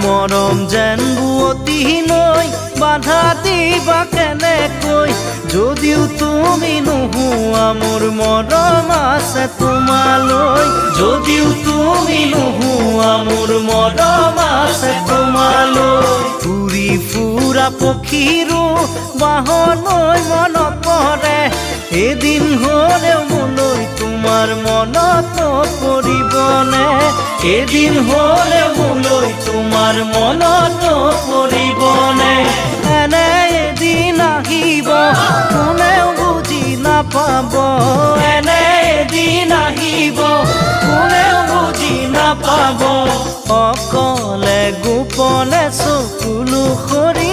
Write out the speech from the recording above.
মৰম যেন বুৱতী নৈ বাধা দিবা কেনেকৈ যদিও তুমি নোহোৱা মোৰ মৰম আছে তোমালৈ যদিও তুমি নোহোৱা মোৰ মৰম আছে তোমালৈ ঘূৰি ফুৰা পক্ষীৰো বাহলৈ মনত পৰে এদিন হ'লেও মোলৈ তোমাৰ মনত পৰিবনে এদিন হ'লেও মোলৈ তোমাৰ মনত পৰিবনে এনে এদিন আহিব কোনেও বুজি নাপাব এনে এদিন আহিব কোনেও বুজি নাপাব অকলে গোপনে চকুলো সৰি